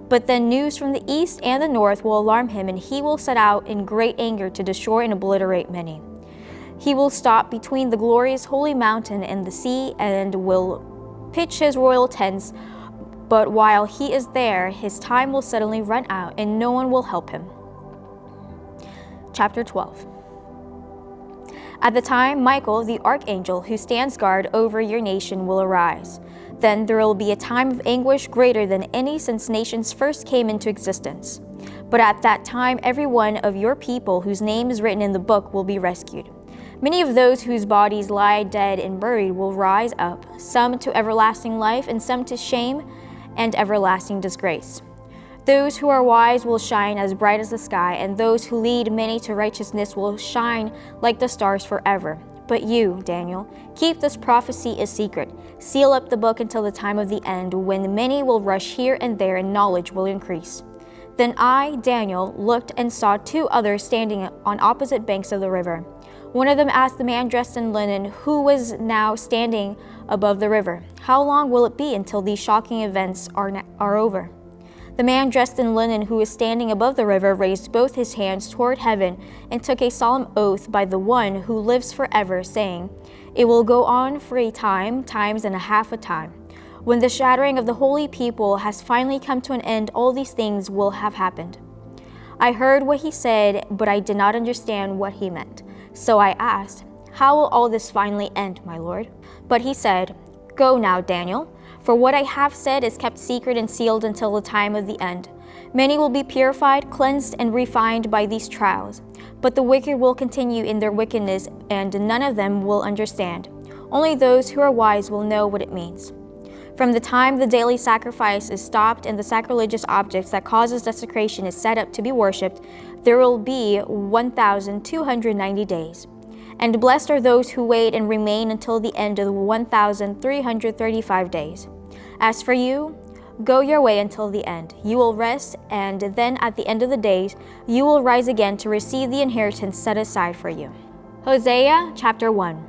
But then news from the east and the north will alarm him, and he will set out in great anger to destroy and obliterate many. He will stop between the glorious holy mountain and the sea and will pitch his royal tents, but while he is there, his time will suddenly run out, and no one will help him. Chapter 12. At the time, Michael, the archangel who stands guard over your nation, will arise. Then there will be a time of anguish greater than any since nations first came into existence. But at that time, every one of your people whose name is written in the book will be rescued. Many of those whose bodies lie dead and buried will rise up, some to everlasting life and some to shame and everlasting disgrace. Those who are wise will shine as bright as the sky, and those who lead many to righteousness will shine like the stars forever. But you, Daniel, keep this prophecy a secret. Seal up the book until the time of the end, when many will rush here and there and knowledge will increase. Then I, Daniel, looked and saw two others standing on opposite banks of the river. One of them asked the man dressed in linen, who was now standing above the river, "How long will it be until these shocking events are over?" The man dressed in linen who was standing above the river raised both his hands toward heaven and took a solemn oath by the one who lives forever, saying, "It will go on for a time, times and a half a time. When the shattering of the holy people has finally come to an end, all these things will have happened." I heard what he said, but I did not understand what he meant. So I asked, "How will all this finally end, my lord?" But he said, "Go now, Daniel. For what I have said is kept secret and sealed until the time of the end. Many will be purified, cleansed, and refined by these trials. But the wicked will continue in their wickedness, and none of them will understand. Only those who are wise will know what it means. From the time the daily sacrifice is stopped and the sacrilegious objects that causes desecration is set up to be worshipped, there will be 1,290 days. And blessed are those who wait and remain until the end of the 1,335 days. As for you, go your way until the end. You will rest, and then at the end of the days, you will rise again to receive the inheritance set aside for you." Hosea chapter 1.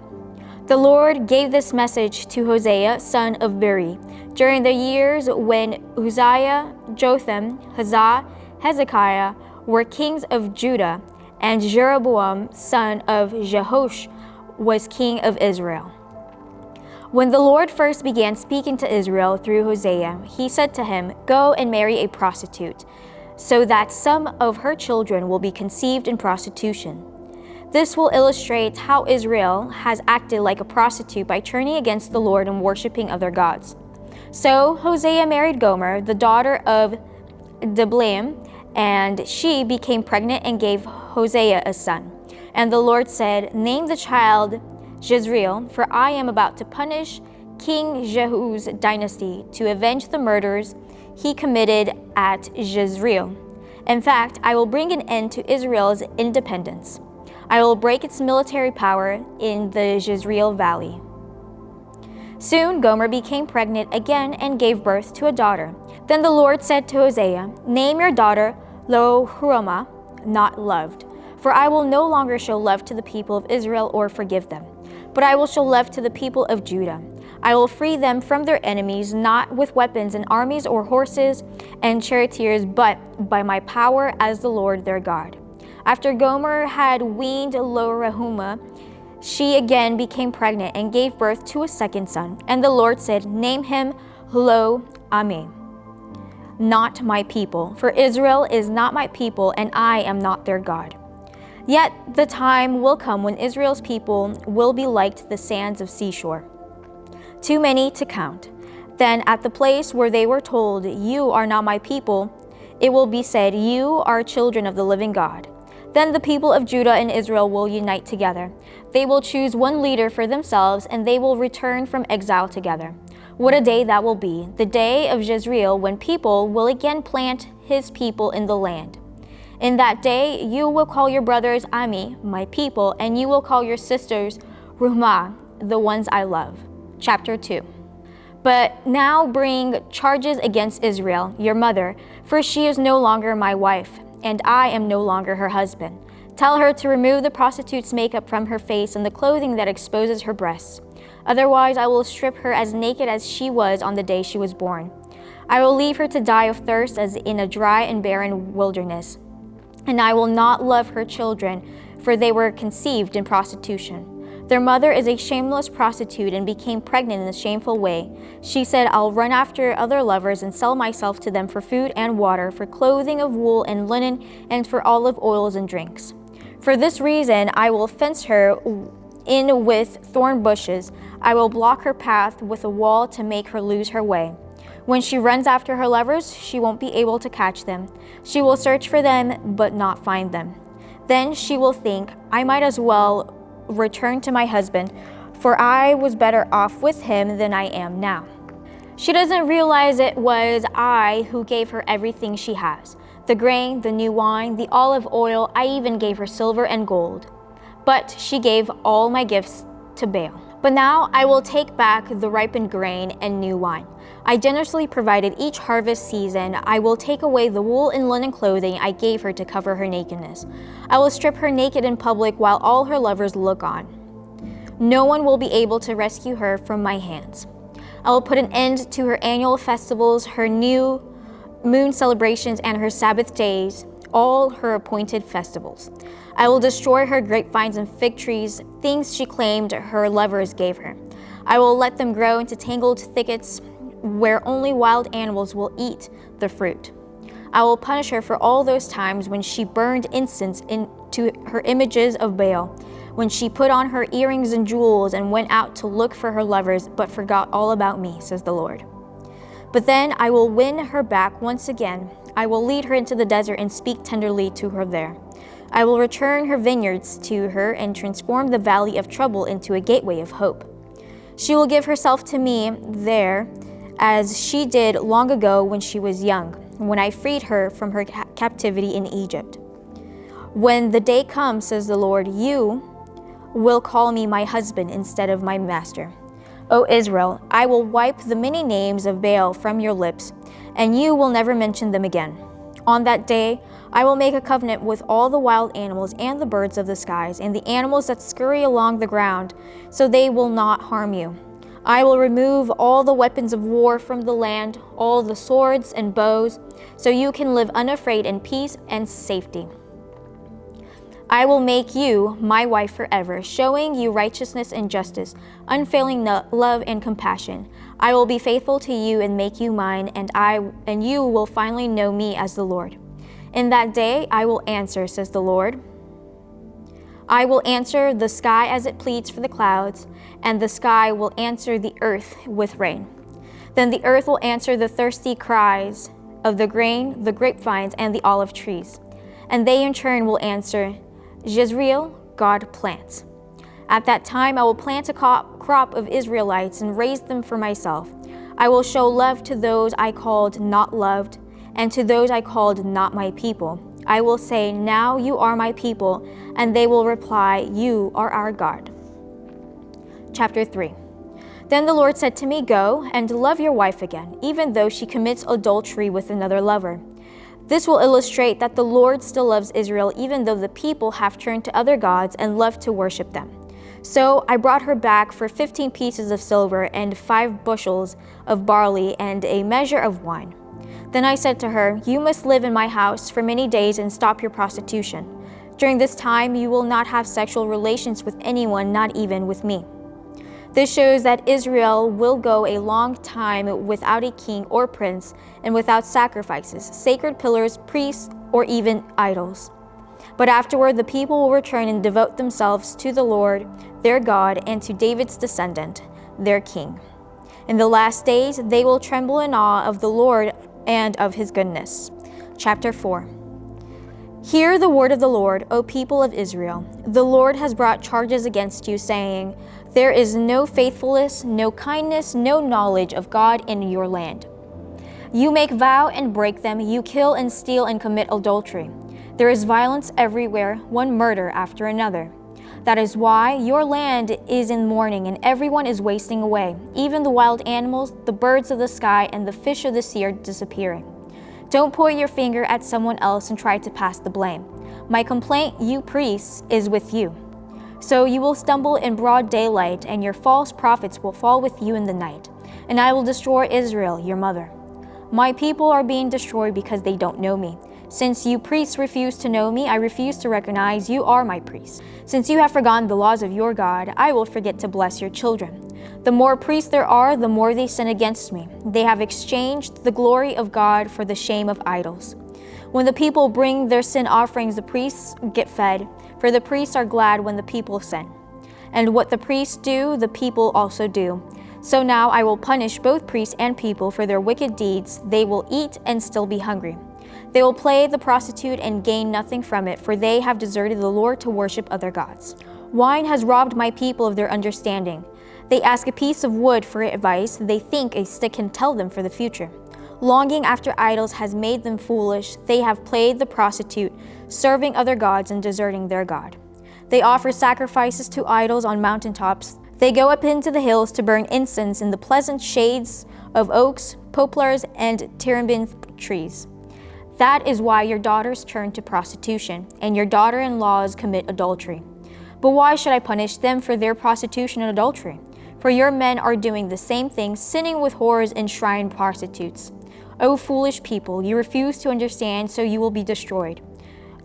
The Lord gave this message to Hosea, son of Beeri, during the years when Uzziah, Jotham, Hazah, Hezekiah were kings of Judah, and Jeroboam, son of Jehoash, was king of Israel. When the Lord first began speaking to Israel through Hosea, he said to him, "Go and marry a prostitute, so that some of her children will be conceived in prostitution." This will illustrate how Israel has acted like a prostitute by turning against the Lord and worshiping other gods. So Hosea married Gomer, the daughter of Diblaim, and she became pregnant and gave Hosea a son. And the Lord said, "Name the child Jezreel, for I am about to punish King Jehu's dynasty to avenge the murders he committed at Jezreel. In fact, I will bring an end to Israel's independence. I will break its military power in the Jezreel Valley." Soon Gomer became pregnant again and gave birth to a daughter. Then the Lord said to Hosea, "Name your daughter Lo-Ruhamah, not loved, for I will no longer show love to the people of Israel or forgive them. but I will show love to the people of Judah. I will free them from their enemies, not with weapons and armies or horses and charioteers, but by my power as the Lord their God. After Gomer had weaned Lo-ruhamah, she again became pregnant and gave birth to a second son. And the Lord said, "Name him Lo-ammi, not my people, for Israel is not my people, and I am not their God. Yet the time will come when Israel's people will be like the sands of seashore, too many to count. Then at the place where they were told, 'You are not my people,' it will be said, 'You are children of the living God.' Then the people of Judah and Israel will unite together. They will choose one leader for themselves, and they will return from exile together. What a day that will be, the day of Jezreel, when people will again plant his people in the land. In that day you will call your brothers Ammi, my people, and you will call your sisters Ruhamah, the ones I love." Chapter 2. But now bring charges against Israel, your mother, for she is no longer my wife, and I am no longer her husband. Tell her to remove the prostitute's makeup from her face and the clothing that exposes her breasts. Otherwise I will strip her as naked as she was on the day she was born. I will leave her to die of thirst as in a dry and barren wilderness. And I will not love her children, for they were conceived in prostitution. Their mother is a shameless prostitute and became pregnant in a shameful way. She said, "I'll run after other lovers and sell myself to them for food and water, for clothing of wool and linen, and for olive oils and drinks. For this reason I will fence her in with thorn bushes. I will block her path with a wall to make her lose her way. When she runs after her lovers, she won't be able to catch them. She will search for them, but not find them. Then she will think, 'I might as well return to my husband, for I was better off with him than I am now.' She doesn't realize it was I who gave her everything she has, the grain, the new wine, the olive oil. I even gave her silver and gold. But she gave all my gifts to Baal. But now I will take back the ripened grain and new wine. I generously provided each harvest season. I will take away the wool and linen clothing I gave her to cover her nakedness. I will strip her naked in public while all her lovers look on. No one will be able to rescue her from my hands. I will put an end to her annual festivals, her new moon celebrations, and her Sabbath days, all her appointed festivals. I will destroy her grapevines and fig trees, things she claimed her lovers gave her. I will let them grow into tangled thickets where only wild animals will eat the fruit. I will punish her for all those times when she burned incense into her images of Baal, when she put on her earrings and jewels and went out to look for her lovers but forgot all about me, says the Lord. But then I will win her back once again. I will lead her into the desert and speak tenderly to her there. I will return her vineyards to her and transform the valley of trouble into a gateway of hope. She will give herself to me there as she did long ago when she was young, when I freed her from her captivity in Egypt. When the day comes, says the Lord, you will call me my husband instead of my master. O Israel, I will wipe the many names of Baal from your lips, and you will never mention them again. On that day, I will make a covenant with all the wild animals and the birds of the skies and the animals that scurry along the ground, so they will not harm you. I will remove all the weapons of war from the land, all the swords and bows, so you can live unafraid in peace and safety. I will make you my wife forever, showing you righteousness and justice, unfailing love and compassion. I will be faithful to you and make you mine, and you will finally know me as the Lord. In that day I will answer, says the Lord. I will answer the sky as it pleads for the clouds, and the sky will answer the earth with rain. Then the earth will answer the thirsty cries of the grain, the grapevines, and the olive trees. And they in turn will answer, Jezreel, God plants. At that time I will plant a crop of Israelites and raise them for myself. I will show love to those I called not loved, and to those I called not my people. I will say, now you are my people, and they will reply, you are our God. Chapter 3. Then the Lord said to me, go and love your wife again, even though she commits adultery with another lover. This will illustrate that the Lord still loves Israel, even though the people have turned to other gods and love to worship them. So I brought her back for 15 pieces of silver and 5 bushels of barley and a measure of wine. Then I said to her, "You must live in my house for many days and stop your prostitution. During this time, you will not have sexual relations with anyone, not even with me." This shows that Israel will go a long time without a king or prince and without sacrifices, sacred pillars, priests, or even idols. But afterward, the people will return and devote themselves to the Lord, their God, and to David's descendant, their king. In the last days, they will tremble in awe of the Lord and of his goodness. Chapter 4. Hear the word of the Lord, O people of Israel. The Lord has brought charges against you, saying, "There is no faithfulness, no kindness, no knowledge of God in your land. You make vow and break them, you kill and steal and commit adultery. There is violence everywhere, one murder after another. That is why your land is in mourning and everyone is wasting away. Even the wild animals, the birds of the sky, and the fish of the sea are disappearing. Don't point your finger at someone else and try to pass the blame. My complaint, you priests, is with you. So you will stumble in broad daylight, and your false prophets will fall with you in the night, and I will destroy Israel, your mother. My people are being destroyed because they don't know me. Since you priests refuse to know me, I refuse to recognize you are my priests. Since you have forgotten the laws of your God, I will forget to bless your children. The more priests there are, the more they sin against me. They have exchanged the glory of God for the shame of idols. When the people bring their sin offerings, the priests get fed, for the priests are glad when the people sin. And what the priests do, the people also do. So now I will punish both priests and people for their wicked deeds. They will eat and still be hungry. They will play the prostitute and gain nothing from it, for they have deserted the Lord to worship other gods. Wine has robbed my people of their understanding. They ask a piece of wood for advice. They think a stick can tell them for the future. Longing after idols has made them foolish. They have played the prostitute, serving other gods and deserting their God. They offer sacrifices to idols on mountaintops. They go up into the hills to burn incense in the pleasant shades of oaks, poplars, and terebinth trees. That is why your daughters turn to prostitution, and your daughter-in-laws commit adultery. But why should I punish them for their prostitution and adultery? For your men are doing the same thing, sinning with whores and shrine prostitutes. O foolish people, you refuse to understand, so you will be destroyed.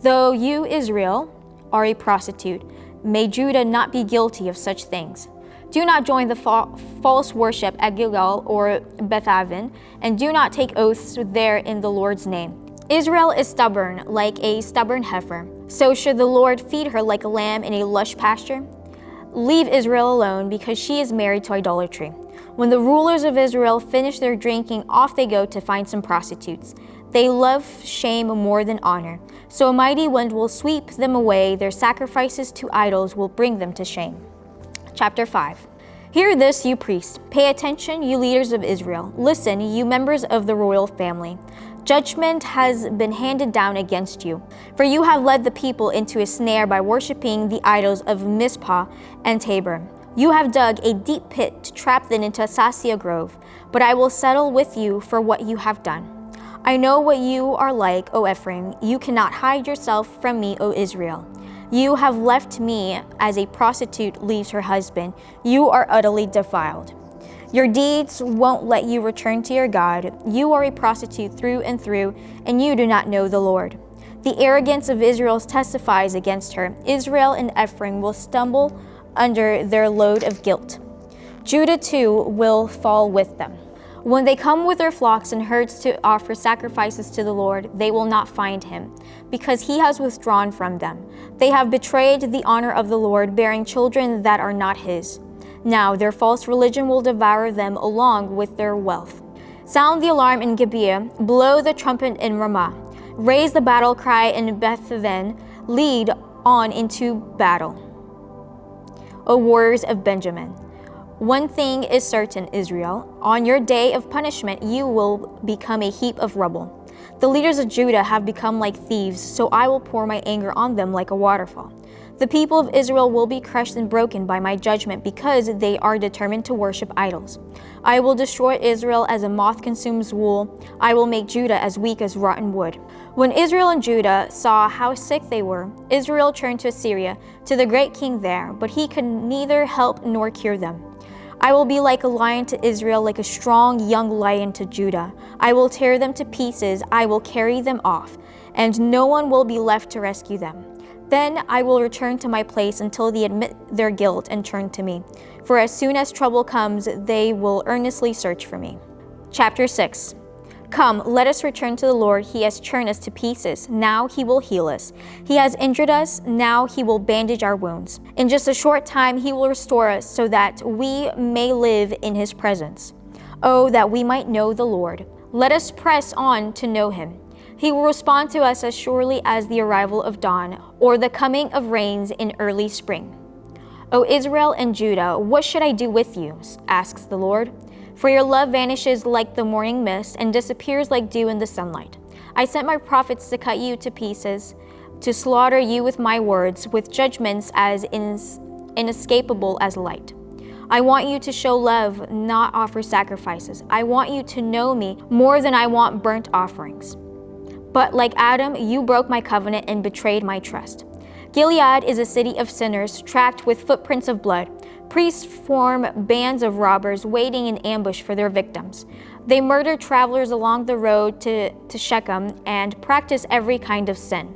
Though you, Israel, are a prostitute, may Judah not be guilty of such things. Do not join the false worship at Gilgal or Bethaven, and do not take oaths there in the Lord's name. Israel is stubborn, like a stubborn heifer. So should the Lord feed her like a lamb in a lush pasture? Leave Israel alone, because she is married to idolatry. When the rulers of Israel finish their drinking, off they go to find some prostitutes. They love shame more than honor. So a mighty wind will sweep them away. Their sacrifices to idols will bring them to shame. Chapter 5. Hear this, you priests. Pay attention, you leaders of Israel. Listen, you members of the royal family. Judgment has been handed down against you, for you have led the people into a snare by worshiping the idols of Mizpah and Tabor. You have dug a deep pit to trap them into Acacia Grove, but I will settle with you for what you have done. I know what you are like, O Ephraim. You cannot hide yourself from me, O Israel. You have left me as a prostitute leaves her husband. You are utterly defiled. Your deeds won't let you return to your God. You are a prostitute through and through, and you do not know the Lord. The arrogance of Israel testifies against her. Israel and Ephraim will stumble under their load of guilt. Judah too will fall with them. When they come with their flocks and herds to offer sacrifices to the Lord, they will not find him, because he has withdrawn from them. They have betrayed the honor of the Lord, bearing children that are not his. Now their false religion will devour them along with their wealth. Sound the alarm in Gibeah, blow the trumpet in Ramah. Raise the battle cry in Bethaven, lead on into battle, O warriors of Benjamin. One thing is certain, Israel. On your day of punishment, you will become a heap of rubble. The leaders of Judah have become like thieves, so I will pour my anger on them like a waterfall. The people of Israel will be crushed and broken by my judgment because they are determined to worship idols. I will destroy Israel as a moth consumes wool. I will make Judah as weak as rotten wood. When Israel and Judah saw how sick they were, Israel turned to Assyria, to the great king there, but he could neither help nor cure them. I will be like a lion to Israel, like a strong young lion to Judah. I will tear them to pieces, I will carry them off, and no one will be left to rescue them. Then I will return to my place until they admit their guilt and turn to me. For as soon as trouble comes, they will earnestly search for me. Chapter 6. Come, let us return to the Lord. He has torn us to pieces. Now he will heal us. He has injured us. Now he will bandage our wounds. In just a short time, he will restore us so that we may live in his presence. Oh, that we might know the Lord. Let us press on to know him. He will respond to us as surely as the arrival of dawn or the coming of rains in early spring. O Israel and Judah, what should I do with you? Asks the Lord. For your love vanishes like the morning mist and disappears like dew in the sunlight. I sent my prophets to cut you to pieces, to slaughter you with my words, with judgments as inescapable as light. I want you to show love, not offer sacrifices. I want you to know me more than I want burnt offerings. But like Adam, you broke my covenant and betrayed my trust. Gilead is a city of sinners, tracked with footprints of blood. Priests form bands of robbers waiting in ambush for their victims. They murder travelers along the road to Shechem and practice every kind of sin.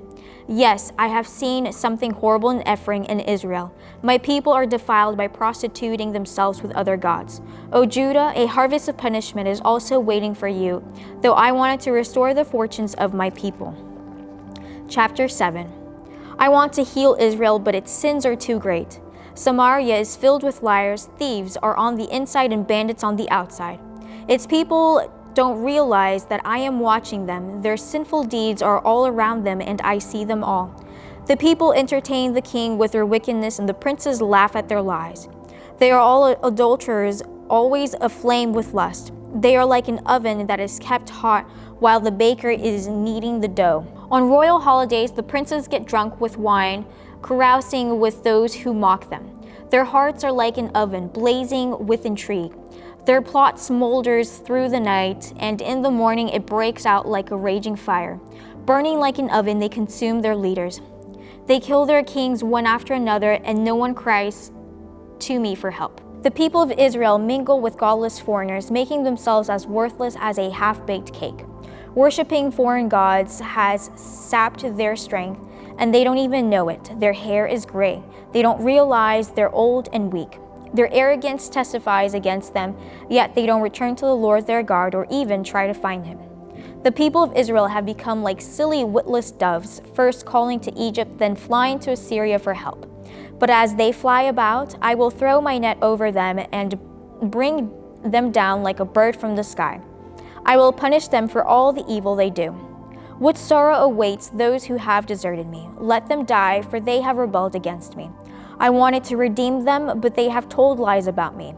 Yes, I have seen something horrible in Ephraim and Israel. My people are defiled by prostituting themselves with other gods. O Judah, a harvest of punishment is also waiting for you, though I wanted to restore the fortunes of my people. Chapter 7. I want to heal Israel, but its sins are too great. Samaria is filled with liars, thieves are on the inside and bandits on the outside. Its people don't realize that I am watching them. Their sinful deeds are all around them, and I see them all. The people entertain the king with their wickedness, and the princes laugh at their lies. They are all adulterers, always aflame with lust. They are like an oven that is kept hot while the baker is kneading the dough. On royal holidays, the princes get drunk with wine, carousing with those who mock them. Their hearts are like an oven, blazing with intrigue. Their plot smolders through the night, and in the morning it breaks out like a raging fire. Burning like an oven, they consume their leaders. They kill their kings one after another, and no one cries to me for help. The people of Israel mingle with godless foreigners, making themselves as worthless as a half-baked cake. Worshipping foreign gods has sapped their strength, and they don't even know it. Their hair is gray. They don't realize they're old and weak. Their arrogance testifies against them, yet they don't return to the Lord their God or even try to find him. The people of Israel have become like silly, witless doves, first calling to Egypt, then flying to Assyria for help. But as they fly about, I will throw my net over them and bring them down like a bird from the sky. I will punish them for all the evil they do. What sorrow awaits those who have deserted me? Let them die, for they have rebelled against me. I wanted to redeem them, but they have told lies about me.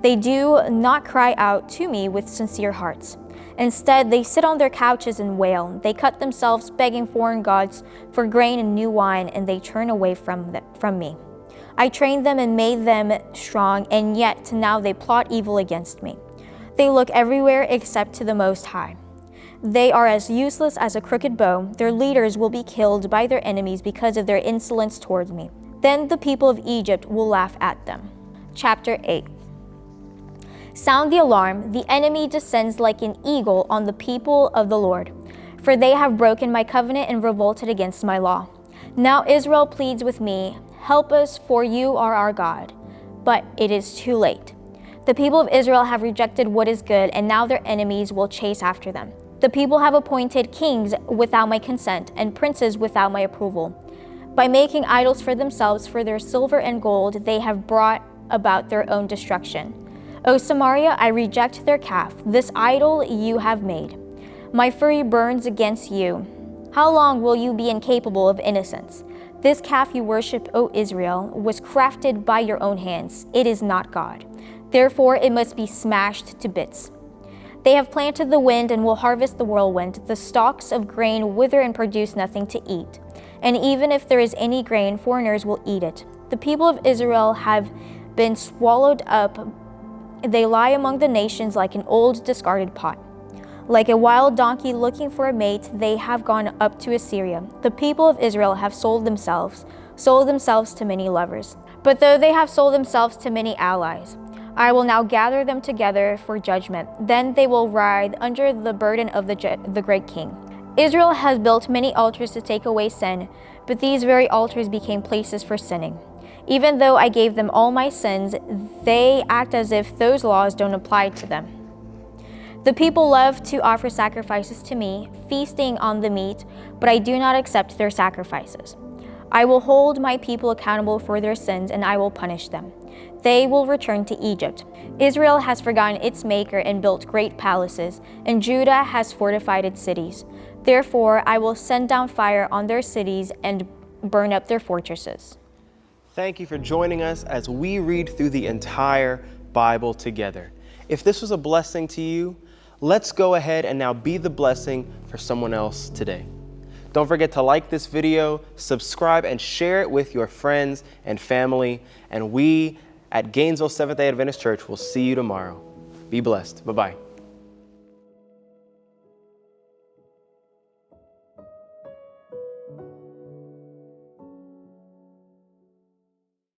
They do not cry out to me with sincere hearts. Instead, they sit on their couches and wail. They cut themselves begging foreign gods for grain and new wine, and they turn away from me. I trained them and made them strong, and yet now they plot evil against me. They look everywhere except to the Most High. They are as useless as a crooked bow. Their leaders will be killed by their enemies because of their insolence towards me. Then the people of Egypt will laugh at them. Chapter 8. Sound the alarm. The enemy descends like an eagle on the people of the Lord, for they have broken my covenant and revolted against my law. Now Israel pleads with me, help us, for you are our God. But it is too late. The people of Israel have rejected what is good, and now their enemies will chase after them. The people have appointed kings without my consent and princes without my approval. By making idols for themselves for their silver and gold, they have brought about their own destruction. O Samaria, I reject their calf, this idol you have made. My fury burns against you. How long will you be incapable of innocence? This calf you worship, O Israel, was crafted by your own hands. It is not God. Therefore, it must be smashed to bits. They have planted the wind and will harvest the whirlwind. The stalks of grain wither and produce nothing to eat. and even if there is any grain, foreigners will eat it. The people of Israel have been swallowed up. They lie among the nations like an old discarded pot. Like a wild donkey looking for a mate, they have gone up to Assyria. The people of Israel have sold themselves to many lovers. But though they have sold themselves to many allies, I will now gather them together for judgment. Then they will writhe under the burden of the great king. Israel has built many altars to take away sin, but these very altars became places for sinning. Even though I gave them all my sins, they act as if those laws don't apply to them. The people love to offer sacrifices to me, feasting on the meat, but I do not accept their sacrifices. I will hold my people accountable for their sins, and I will punish them. They will return to Egypt. Israel has forgotten its maker and built great palaces, and Judah has fortified its cities. Therefore, I will send down fire on their cities and burn up their fortresses. Thank you for joining us as we read through the entire Bible together. If this was a blessing to you, let's go ahead and now be the blessing for someone else today. Don't forget to like this video, subscribe, and share it with your friends and family. And we at Gainesville Seventh-day Adventist Church will see you tomorrow. Be blessed. Bye-bye.